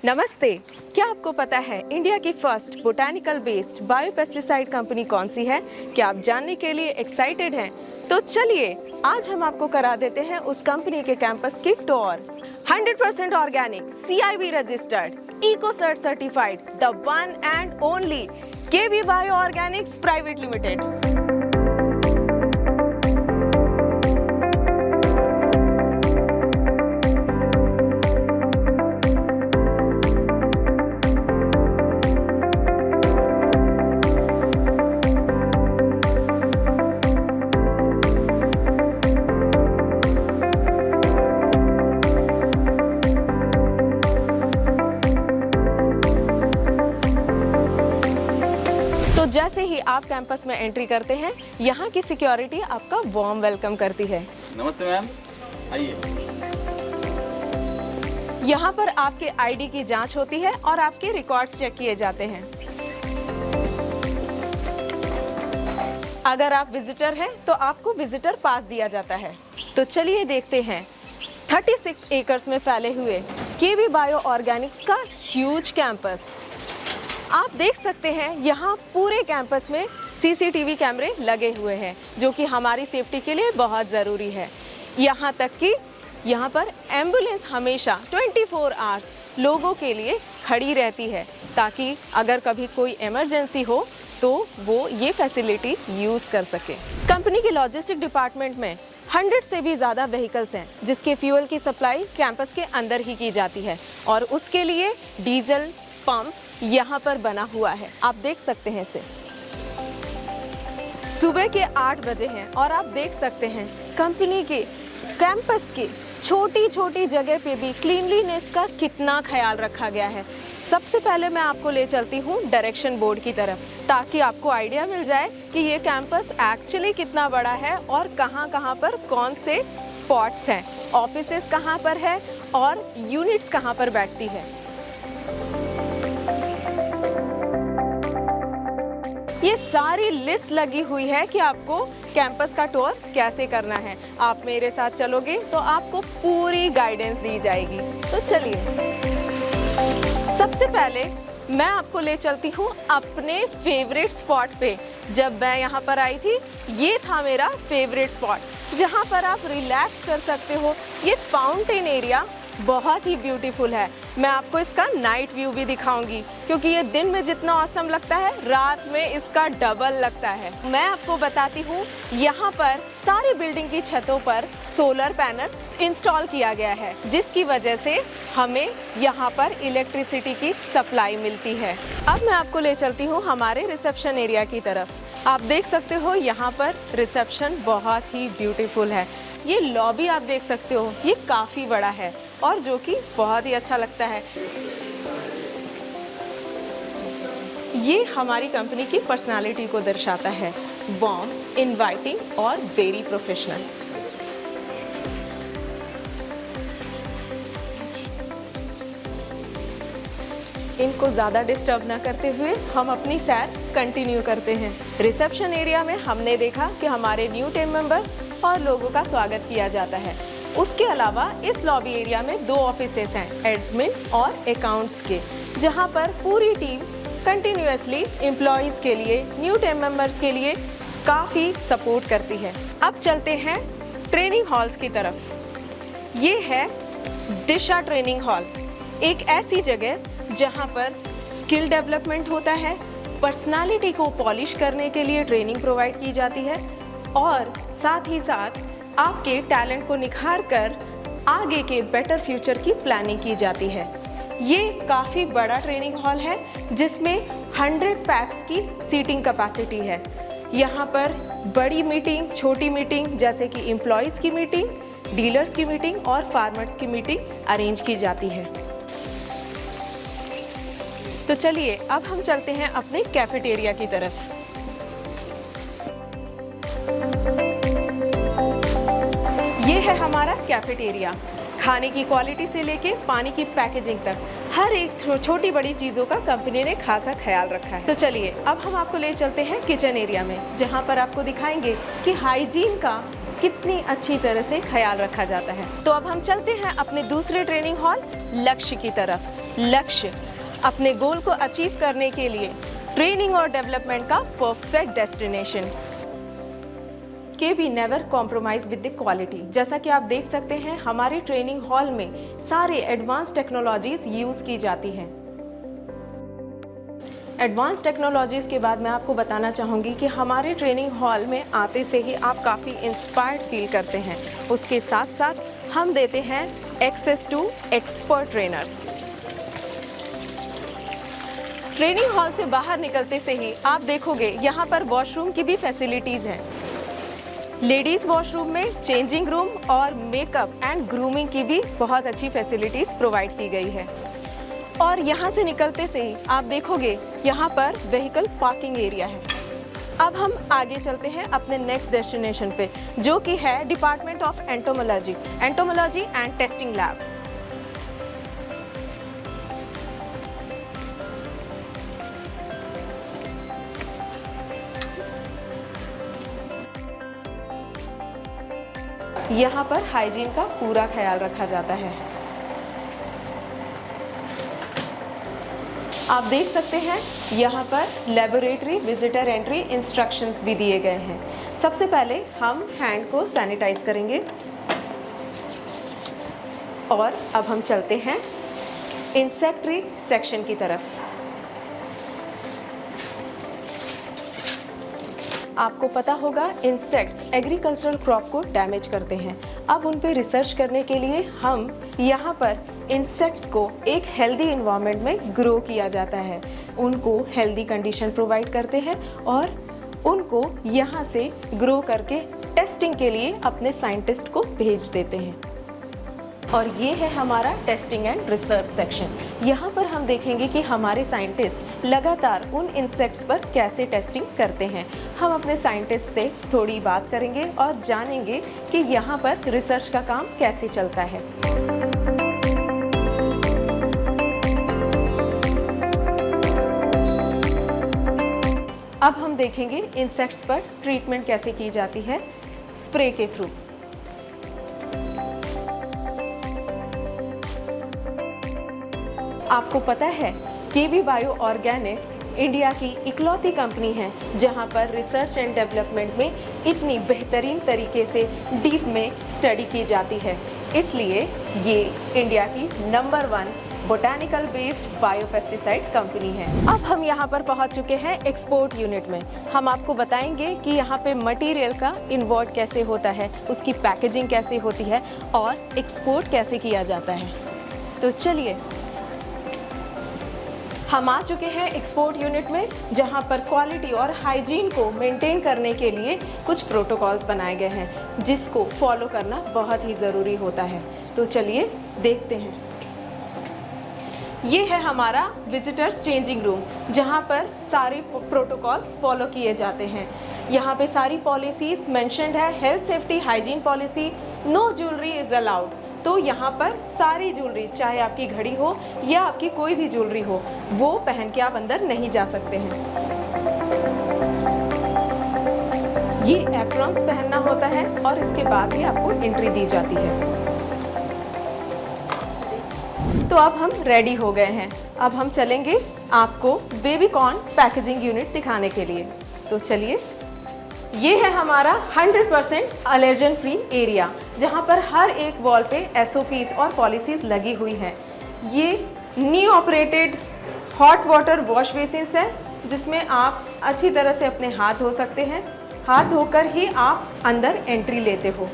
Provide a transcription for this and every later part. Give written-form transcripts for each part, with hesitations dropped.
नमस्ते। क्या आपको पता है इंडिया की first botanical based biopesticide company कौन सी है? क्या आप जानने के लिए एक्साइटेड हैं? तो चलिए आज हम आपको करा देते हैं उस कंपनी के कैंपस की tour. 100% organic, CIB registered, Ecocert certified, the one and only KB bio organics private limited. तो जैसे ही आप कैंपस में एंट्री करते हैं, यहाँ की सिक्योरिटी आपका वार्म वेलकम करती है। नमस्ते मैम, आइए। यहाँ पर आपके ID की जांच होती है और आपके रिकॉर्ड्स चेक किए जाते हैं। अगर आप विजिटर हैं तो आपको विजिटर पास दिया जाता है। तो चलिए देखते हैं 36 एकर्स में फैले हुए KB बायो ऑर्गेनिक्स का ह्यूज कैंपस। आप देख सकते हैं यहाँ पूरे कैंपस में CCTV कैमरे लगे हुए हैं, जो कि हमारी सेफ्टी के लिए बहुत ज़रूरी है। यहाँ तक कि यहाँ पर एम्बुलेंस हमेशा 24 आवर्स लोगों के लिए खड़ी रहती है, ताकि अगर कभी कोई इमरजेंसी हो तो वो ये फैसिलिटी यूज़ कर सके। कंपनी के लॉजिस्टिक डिपार्टमेंट में 100 से भी ज़्यादा व्हीकल्स हैं, जिसके फ्यूल की सप्लाई कैंपस के अंदर ही की जाती है और उसके लिए डीजल पंप यहाँ पर बना हुआ है। आप देख सकते हैं इसे। सुबह के 8 बजे हैं और आप देख सकते हैं कंपनी के कैंपस की छोटी छोटी जगह पे भी क्लीनलीनेस का कितना ख्याल रखा गया है। सबसे पहले मैं आपको ले चलती हूँ डायरेक्शन बोर्ड की तरफ, ताकि आपको आइडिया मिल जाए कि ये कैंपस एक्चुअली कितना बड़ा है और कहाँ कहाँ पर कौन से स्पॉट्स हैं, ऑफिसेस कहाँ पर है और यूनिट्स कहाँ पर बैठती है। ये सारी लिस्ट लगी हुई है कि आपको कैंपस का टूर कैसे करना है। आप मेरे साथ चलोगे तो आपको पूरी गाइडेंस दी जाएगी। तो चलिए, सबसे पहले मैं आपको ले चलती हूँ अपने फेवरेट स्पॉट पे। जब मैं यहाँ पर आई थी, ये था मेरा फेवरेट स्पॉट, जहाँ पर आप रिलैक्स कर सकते हो। ये फाउंटेन एरिया बहुत ही ब्यूटीफुल है। मैं आपको इसका नाइट व्यू भी दिखाऊंगी, क्योंकि ये दिन में जितना ऑसम लगता है, रात में इसका डबल लगता है। मैं आपको बताती हूँ, यहाँ पर सारी बिल्डिंग की छतों पर सोलर पैनल इंस्टॉल किया गया है, जिसकी वजह से हमें यहाँ पर इलेक्ट्रिसिटी की सप्लाई मिलती है। अब मैं आपको ले चलती हूँ हमारे रिसेप्शन एरिया की तरफ। आप देख सकते हो यहाँ पर रिसेप्शन बहुत ही ब्यूटीफुल है। ये लॉबी आप देख सकते हो, ये काफ़ी बड़ा है और जो कि बहुत ही अच्छा लगता है। ये हमारी कंपनी की पर्सनालिटी को दर्शाता है, वार्म, इनवाइटिंग और वेरी प्रोफेशनल। इनको ज़्यादा डिस्टर्ब ना करते हुए हम अपनी सैर कंटिन्यू करते हैं। रिसेप्शन एरिया में हमने देखा कि हमारे न्यू टीम मेंबर्स और लोगों का स्वागत किया जाता है। उसके अलावा इस लॉबी एरिया में 2 ऑफिसेस हैं, एडमिन और अकाउंट्स के, जहां पर पूरी टीम कंटिन्यूअसली एम्प्लॉयज़ के लिए, न्यू टीम मेंबर्स के लिए काफ़ी सपोर्ट करती है। अब चलते हैं ट्रेनिंग हॉल्स की तरफ। ये है दिशा ट्रेनिंग हॉल, एक ऐसी जगह जहां पर स्किल डेवलपमेंट होता है, पर्सनालिटी को पॉलिश करने के लिए ट्रेनिंग प्रोवाइड की जाती है और साथ ही साथ आपके टैलेंट को निखार कर आगे के बेटर फ्यूचर की प्लानिंग की जाती है। ये काफ़ी बड़ा ट्रेनिंग हॉल है, जिसमें 100 पैक्स की सीटिंग कैपेसिटी है। यहाँ पर बड़ी मीटिंग, छोटी मीटिंग, जैसे कि एम्प्लॉयज़ की मीटिंग, डीलर्स की मीटिंग और फार्मर्स की मीटिंग अरेंज की जाती है। तो चलिए अब हम चलते हैं अपने कैफेटेरिया की तरफ। ये है हमारा कैफेटेरिया। खाने की क्वालिटी से लेके पानी की पैकेजिंग तक हर एक छोटी बड़ी चीज़ों का कंपनी ने खासा ख्याल रखा है। तो चलिए अब हम आपको ले चलते हैं किचन एरिया में, जहाँ पर आपको दिखाएंगे कि हाइजीन का कितनी अच्छी तरह से ख्याल रखा जाता है। तो अब हम चलते हैं अपने दूसरे ट्रेनिंग हॉल लक्ष्य की तरफ। लक्ष्य, अपने गोल को अचीव करने के लिए ट्रेनिंग और डेवलपमेंट का perfect destination. KB never compromise with the quality. जैसा कि आप देख सकते हैं हमारे ट्रेनिंग हॉल में सारे एडवांस टेक्नोलॉजीज यूज की जाती हैं। एडवांस टेक्नोलॉजीज के बाद मैं आपको बताना चाहूँगी कि हमारे ट्रेनिंग हॉल में आते से ही आप काफ़ी इंस्पायर्ड फील करते हैं। उसके साथ साथ हम देते हैं access to expert trainers. Training hall से बाहर निकलते से ही आप देखोगे यहाँ पर वॉशरूम की भी फैसिलिटीज़ हैं। लेडीज़ वॉशरूम में चेंजिंग रूम और मेकअप एंड ग्रूमिंग की भी बहुत अच्छी फैसिलिटीज़ प्रोवाइड की गई है। और यहाँ से निकलते से ही आप देखोगे यहाँ पर व्हीकल पार्किंग एरिया है। अब हम आगे चलते हैं अपने नेक्स्ट डेस्टिनेशन पे, जो कि है department of entomology and testing lab. यहाँ पर हाइजीन का पूरा ख्याल रखा जाता है। आप देख सकते हैं यहाँ पर लेबोरेटरी विजिटर एंट्री इंस्ट्रक्शंस भी दिए गए हैं। सबसे पहले हम हैंड को सैनिटाइज करेंगे और अब हम चलते हैं इंसेक्ट्री सेक्शन की तरफ। आपको पता होगा इंसेक्ट्स एग्रीकल्चरल क्रॉप को डैमेज करते हैं। अब उन पे रिसर्च करने के लिए हम यहाँ पर इंसेक्ट्स को एक हेल्दी इन्वायरमेंट में ग्रो किया जाता है। उनको हेल्दी कंडीशन प्रोवाइड करते हैं और उनको यहाँ से ग्रो करके टेस्टिंग के लिए अपने साइंटिस्ट को भेज देते हैं। और ये है हमारा टेस्टिंग एंड रिसर्च सेक्शन। यहाँ पर हम देखेंगे कि हमारे साइंटिस्ट लगातार उन इंसेक्ट्स पर कैसे टेस्टिंग करते हैं। हम अपने साइंटिस्ट से थोड़ी बात करेंगे और जानेंगे कि यहाँ पर रिसर्च का काम कैसे चलता है। अब हम देखेंगे इंसेक्ट्स पर ट्रीटमेंट कैसे की जाती है स्प्रे के थ्रू। आपको पता है KB बायो ऑर्गेनिक्स इंडिया की इकलौती कंपनी है जहां पर रिसर्च एंड डेवलपमेंट में इतनी बेहतरीन तरीके से डीप में स्टडी की जाती है। इसलिए ये इंडिया की number 1 botanical based biopesticide company है। अब हम यहाँ पर पहुँच चुके हैं एक्सपोर्ट यूनिट में। हम आपको बताएंगे कि यहाँ पे मटेरियल का इन्वर्ट कैसे होता है, उसकी पैकेजिंग कैसे होती है और एक्सपोर्ट कैसे किया जाता है। तो चलिए हम आ चुके हैं एक्सपोर्ट यूनिट में, जहां पर क्वालिटी और हाइजीन को मेंटेन करने के लिए कुछ प्रोटोकॉल्स बनाए गए हैं जिसको फॉलो करना बहुत ही ज़रूरी होता है। तो चलिए देखते हैं। ये है हमारा विजिटर्स चेंजिंग रूम, जहां पर सारे प्रोटोकॉल्स फॉलो किए जाते हैं। यहाँ पे सारी पॉलिसीज़ मेंशन्ड है। Health safety hygiene policy, no jewellery is allowed. तो यहाँ पर सारी ज्वेलरी, चाहे आपकी घड़ी हो या आपकी कोई भी ज्वेलरी हो, वो पहन के आप अंदर नहीं जा सकते हैं। ये एप्रॉन्स पहनना होता है और इसके बाद ही आपको एंट्री दी जाती है। तो अब हम रेडी हो गए हैं। अब हम चलेंगे आपको बेबीकॉर्न पैकेजिंग यूनिट दिखाने के लिए। तो चलिए, ये है हमारा 100% एलर्जन फ्री एरिया, जहाँ पर हर एक वॉल पे SOPs और पॉलिसीज़ लगी हुई हैं। ये knee operated hot water wash basins है, जिसमें आप अच्छी तरह से अपने हाथ धो सकते हैं। हाथ धोकर ही आप अंदर एंट्री लेते हो।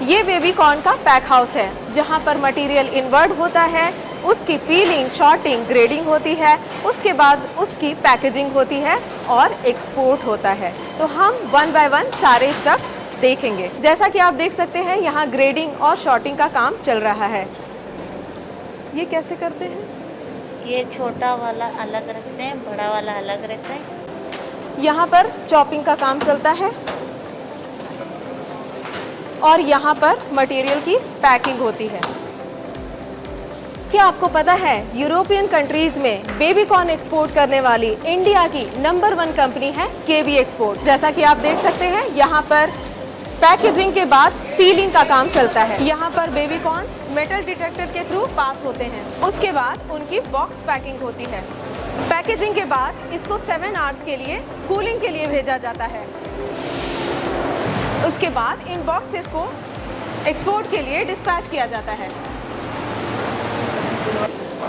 ये बेबीकॉर्न का पैक हाउस है, जहाँ पर मटेरियल इनवर्ट होता है, उसकी पीलिंग, शॉर्टिंग, ग्रेडिंग होती है, उसके बाद उसकी पैकेजिंग होती है और एक्सपोर्ट होता है। तो हम 1 बाय 1 सारे स्टेप्स देखेंगे। जैसा कि आप देख सकते हैं यहाँ ग्रेडिंग और शॉर्टिंग का काम चल रहा है। ये कैसे करते हैं? ये छोटा वाला अलग रखते हैं, बड़ा वाला अलग रहता है। यहाँ पर चॉपिंग का काम चलता है और यहाँ पर मटेरियल की पैकिंग होती है। क्या आपको पता है यूरोपियन कंट्रीज में बेबीकॉर्न एक्सपोर्ट करने वाली इंडिया की नंबर 1 कंपनी है KB एक्सपोर्ट। जैसा कि आप देख सकते हैं यहाँ पर पैकेजिंग के बाद सीलिंग का काम चलता है। यहाँ पर बेबी कॉर्न्स मेटल डिटेक्टर के थ्रू पास होते हैं। उसके बाद उनकी बॉक्स पैकिंग होती है। पैकेजिंग के बाद इसको 7 आवर्स के लिए कूलिंग के लिए भेजा जाता है। उसके बाद इन बॉक्सेस को एक्सपोर्ट के लिए डिस्पैच किया जाता है।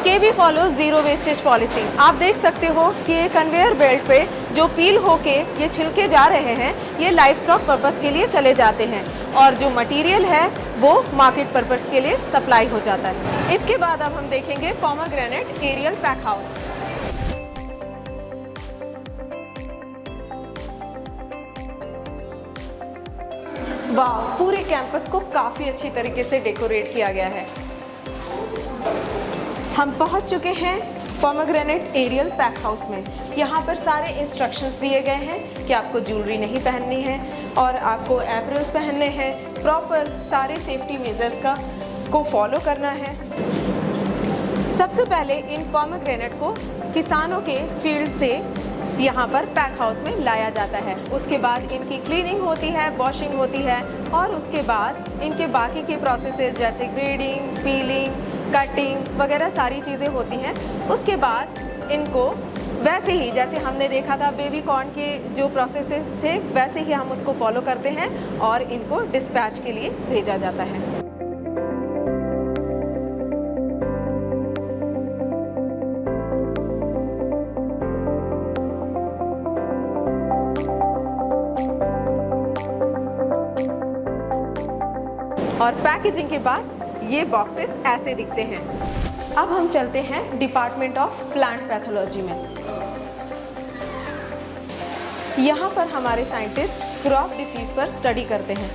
KB follow zero wastage policy. आप देख सकते हो कि ये कन्वेयर बेल्ट पे जो पील होके ये छिलके जा रहे हैं, ये लाइफ स्टॉक पर्पस के लिए चले जाते हैं और जो मटेरियल है वो मार्केट पर्पस के लिए सप्लाई हो जाता है। इसके बाद अब हम देखेंगे पोमेग्रेनेट एरियल पैक हाउस। वाह, पूरे कैंपस को काफ़ी अच्छी तरीके से डेकोरेट किया गया है। हम पहुंच चुके हैं पोमेग्रेनेट एरियल पैक हाउस में। यहाँ पर सारे इंस्ट्रक्शंस दिए गए हैं कि आपको ज्वेलरी नहीं पहननी है और आपको एप्रल्स पहनने हैं। प्रॉपर सारे सेफ्टी मेजर्स को फॉलो करना है। सबसे पहले इन पोमेग्रेनेट को किसानों के फील्ड से यहाँ पर पैक हाउस में लाया जाता है। उसके बाद इनकी क्लीनिंग होती है, वॉशिंग होती है और उसके बाद इनके बाकी के प्रोसेसेस जैसे ग्रेडिंग, पीलिंग, कटिंग वगैरह सारी चीज़ें होती हैं। उसके बाद इनको वैसे ही जैसे हमने देखा था बेबी कॉर्न के जो प्रोसेसेस थे वैसे ही हम उसको फॉलो करते हैं और इनको डिस्पैच के लिए भेजा जाता है। और पैकेजिंग के बाद ये बॉक्सेस ऐसे दिखते हैं। अब हम चलते हैं डिपार्टमेंट ऑफ प्लांट पैथोलॉजी में। यहाँ पर हमारे साइंटिस्ट क्रॉप डिसीज पर स्टडी करते हैं।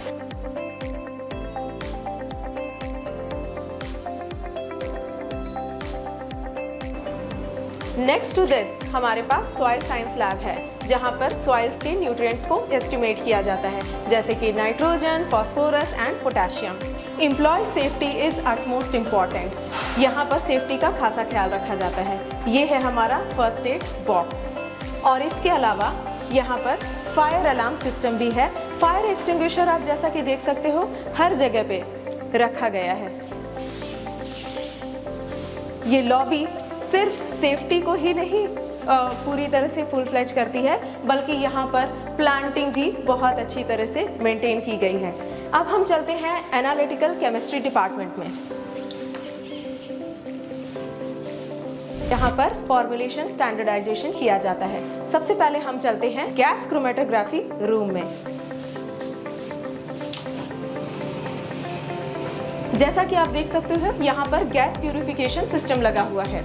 नेक्स्ट टू दिस हमारे पास सॉइल साइंस लैब है, जहाँ पर सॉइल्स के न्यूट्रिएंट्स को एस्टिमेट किया जाता है, जैसे कि nitrogen, phosphorus and potassium. Employ safety is utmost important. यहाँ पर सेफ्टी का खासा ख्याल रखा जाता है। ये है हमारा फर्स्ट एड बॉक्स और इसके अलावा यहाँ पर फायर अलार्म सिस्टम भी है। फायर एक्सटिंग्विशर आप जैसा कि देख सकते हो हर जगह पे रखा गया है। ये लॉबी सिर्फ सेफ्टी को ही नहीं पूरी तरह से फुल फ्लेज करती है, बल्कि यहाँ पर प्लांटिंग भी बहुत अच्छी तरह से मेंटेन की गई है। अब हम चलते हैं एनालिटिकल केमिस्ट्री डिपार्टमेंट में। यहाँ पर फॉर्मुलेशन स्टैंडर्डाइजेशन किया जाता है। सबसे पहले हम चलते हैं गैस क्रोमेटोग्राफी रूम में। जैसा कि आप देख सकते हो यहाँ पर गैस प्यूरिफिकेशन सिस्टम लगा हुआ है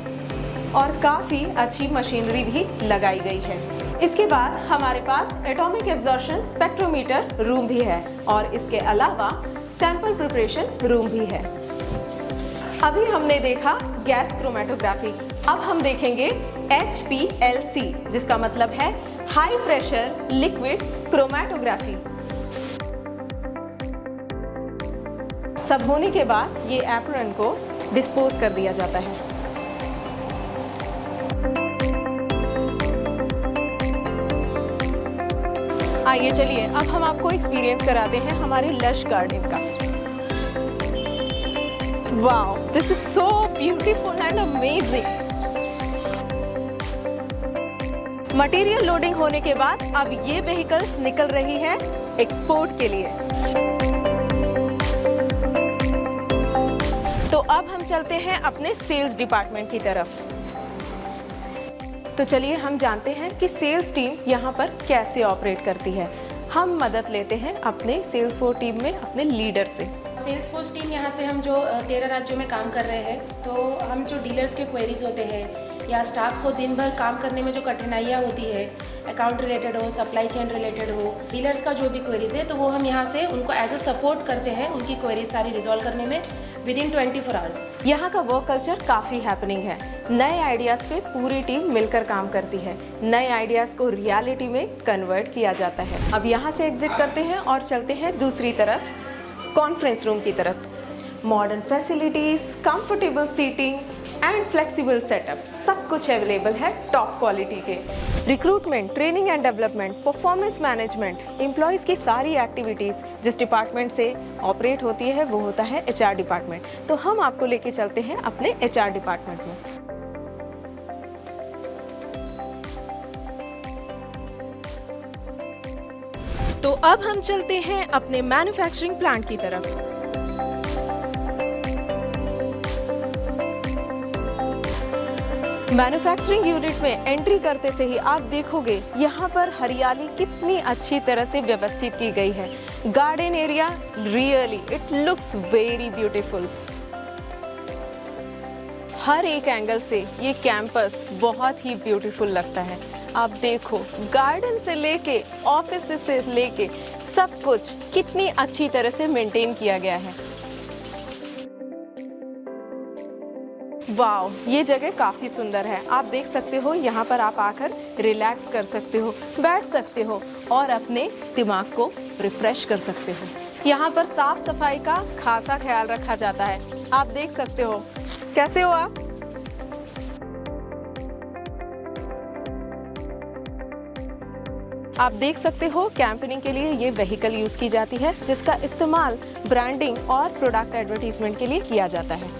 और काफ़ी अच्छी मशीनरी भी लगाई गई है। इसके बाद हमारे पास एटॉमिक एब्जॉर्प्शन स्पेक्ट्रोमीटर रूम भी है और इसके अलावा सैंपल प्रिपरेशन रूम भी है। अभी हमने देखा गैस क्रोमेटोग्राफी। अब हम देखेंगे HPLC, जिसका मतलब है हाई प्रेशर लिक्विड क्रोमेटोग्राफी। सब होने के बाद ये एप्रन को डिस्पोज कर दिया जाता है। आइए चलिए अब हम आपको एक्सपीरियंस कराते हैं हमारे लश गार्डन का। Wow, this is so beautiful and amazing. Material loading होने के बाद अब ये व्हीकल्स निकल रही है एक्सपोर्ट के लिए। तो अब हम चलते हैं अपने सेल्स डिपार्टमेंट की तरफ। तो चलिए हम जानते हैं कि सेल्स टीम यहाँ पर कैसे ऑपरेट करती है। हम मदद लेते हैं अपने सेल्स फोर्स टीम में अपने लीडर से। सेल्स फोर्स टीम यहाँ से हम जो 13 राज्यों में काम कर रहे हैं, तो हम जो डीलर्स के क्वेरीज होते हैं या स्टाफ को दिन भर काम करने में जो कठिनाइयाँ होती है, अकाउंट रिलेटेड हो, सप्लाई चेन रिलेटेड हो, डीलर्स का जो भी क्वेरीज है, तो वो हम यहाँ से उनको एज ए सपोर्ट करते हैं उनकी क्वेरीज सारी रिजॉल्व करने में विदिन 24 आवर्स। यहाँ का वर्क कल्चर काफ़ी हैपनिंग है। नए आइडियाज़ पे पूरी टीम मिलकर काम करती है। नए आइडियाज़ को रियलिटी में कन्वर्ट किया जाता है। अब यहाँ से एग्जिट करते हैं और चलते हैं दूसरी तरफ, कॉन्फ्रेंस रूम की तरफ। Modern facilities, comfortable seating, and flexible setup, सब कुछ अवेलेबल है टॉप क्वालिटी के। Recruitment, training and development, performance management, employees की सारी एक्टिविटीज़ जिस डिपार्टमेंट से ऑपरेट होती है वो होता है HR डिपार्टमेंट। तो हम आपको लेके चलते हैं अपने HR डिपार्टमेंट में। तो अब हम चलते हैं अपने मैन्युफैक्चरिंग प्लांट की तरफ। मैन्युफैक्चरिंग यूनिट में एंट्री करते से ही आप देखोगे यहाँ पर हरियाली कितनी अच्छी तरह से व्यवस्थित की गई है। Garden area, really it looks very beautiful. हर एक एंगल से ये कैंपस बहुत ही ब्यूटीफुल लगता है। आप देखो, गार्डन से लेके ऑफिस से लेके सब कुछ कितनी अच्छी तरह से मेंटेन किया गया है। वाओ, ये जगह काफ़ी सुंदर है। आप देख सकते हो, यहाँ पर आप आकर रिलैक्स कर सकते हो, बैठ सकते हो और अपने दिमाग को रिफ्रेश कर सकते हो। यहाँ पर साफ सफाई का खासा ख्याल रखा जाता है। आप देख सकते हो। कैसे हो आप? आप देख सकते हो, कैंपेनिंग के लिए ये व्हीकल यूज़ की जाती है जिसका इस्तेमाल ब्रांडिंग और प्रोडक्ट एडवर्टीजमेंट के लिए किया जाता है।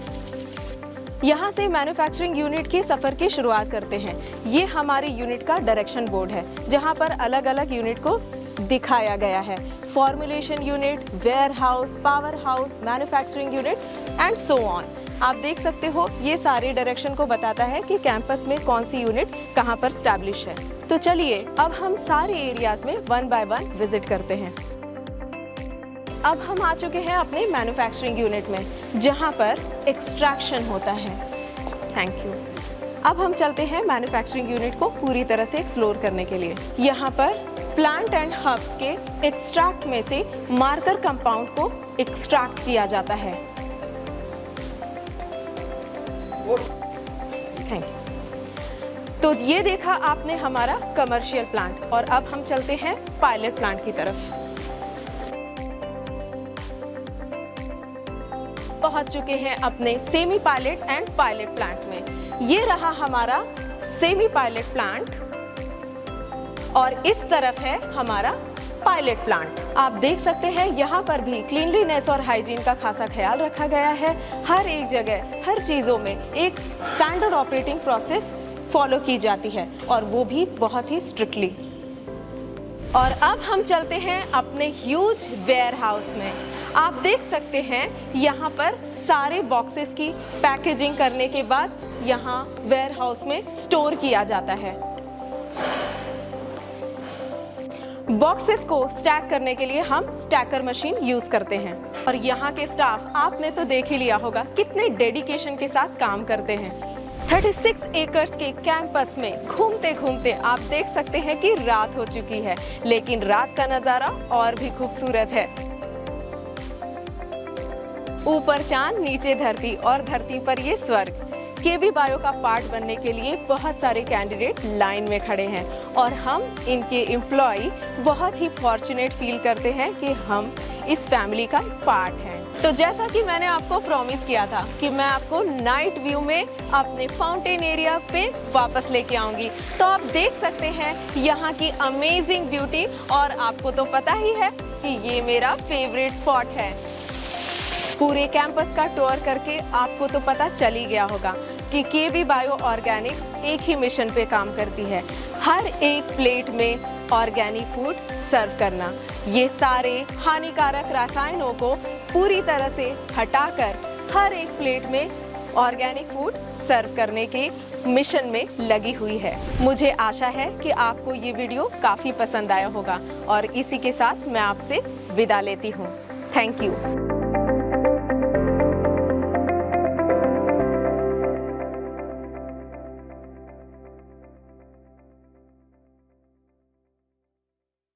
यहाँ से मैन्युफैक्चरिंग यूनिट के सफ़र की शुरुआत करते हैं। ये हमारे यूनिट का डायरेक्शन बोर्ड है जहाँ पर अलग अलग यूनिट को दिखाया गया है। Formulation unit, warehouse, power house, manufacturing unit and so on. आप देख सकते हो, ये सारे डायरेक्शन को बताता है कि कैंपस में कौन सी यूनिट कहाँ पर स्टैब्लिश है। तो चलिए अब हम सारे एरियाज में 1 बाय 1 विजिट करते हैं। अब हम आ चुके हैं अपने मैन्युफैक्चरिंग यूनिट में जहाँ पर एक्सट्रैक्शन होता है। Thank you. अब हम चलते हैं मैन्युफैक्चरिंग यूनिट को पूरी तरह से एक्सप्लोर करने के लिए। यहाँ पर प्लांट एंड हर्ब्स के एक्सट्रैक्ट में से मार्कर कंपाउंड को एक्सट्रैक्ट किया जाता है। Thank you. तो ये देखा आपने हमारा कमर्शियल प्लांट, और अब हम चलते हैं पायलट प्लांट की तरफ। पहुंच चुके हैं अपने semi pilot and pilot plant में। ये रहा हमारा सेमी पायलट प्लांट और इस तरफ है हमारा पायलट प्लांट। आप देख सकते हैं यहाँ पर भी क्लीनलीनेस और हाइजीन का खासा ख्याल रखा गया है। हर एक जगह, हर चीज़ों में एक स्टैंडर्ड ऑपरेटिंग प्रोसेस फॉलो की जाती है और वो भी बहुत ही स्ट्रिक्टली। और अब हम चलते हैं अपने ह्यूज वेयर हाउस में। आप देख सकते हैं यहाँ पर सारे बॉक्सेस की पैकेजिंग करने के बाद यहाँ वेयर हाउस में स्टोर किया जाता है। बॉक्सेस को स्टैक करने के लिए हम स्टैकर मशीन यूज करते हैं और यहाँ के स्टाफ आपने तो देख ही लिया होगा कितने डेडिकेशन के साथ काम करते हैं। 36 एकर्स के कैंपस में घूमते घूमते आप देख सकते हैं कि रात हो चुकी है, लेकिन रात का नज़ारा और भी खूबसूरत है। ऊपर चांद, नीचे धरती और धरती पर ये स्वर्ग। केबी बायो का पार्ट बनने के लिए बहुत सारे कैंडिडेट लाइन में खड़े हैं और हम इनके एम्प्लॉय बहुत ही फॉर्चुनेट फील करते हैं कि हम इस फैमिली का पार्ट हैं। तो जैसा कि मैंने आपको प्रॉमिस किया था कि मैं आपको नाइट व्यू में अपने फाउंटेन एरिया पे वापस लेके आऊंगी, तो आप देख सकते हैं यहाँ की अमेजिंग ब्यूटी। और आपको तो पता ही है कि ये मेरा फेवरेट स्पॉट है। पूरे कैंपस का टूर करके आपको तो पता चल ही गया होगा कि केबी बायो ऑर्गेनिक्स एक ही मिशन पे काम करती है, हर एक प्लेट में ऑर्गेनिक फूड सर्व करना। ये सारे हानिकारक रसायनों को पूरी तरह से हटाकर हर एक प्लेट में ऑर्गेनिक फूड सर्व करने के मिशन में लगी हुई है। मुझे आशा है कि आपको ये वीडियो काफ़ी पसंद आया होगा और इसी के साथ मैं आपसे विदा लेती हूँ। Thank you.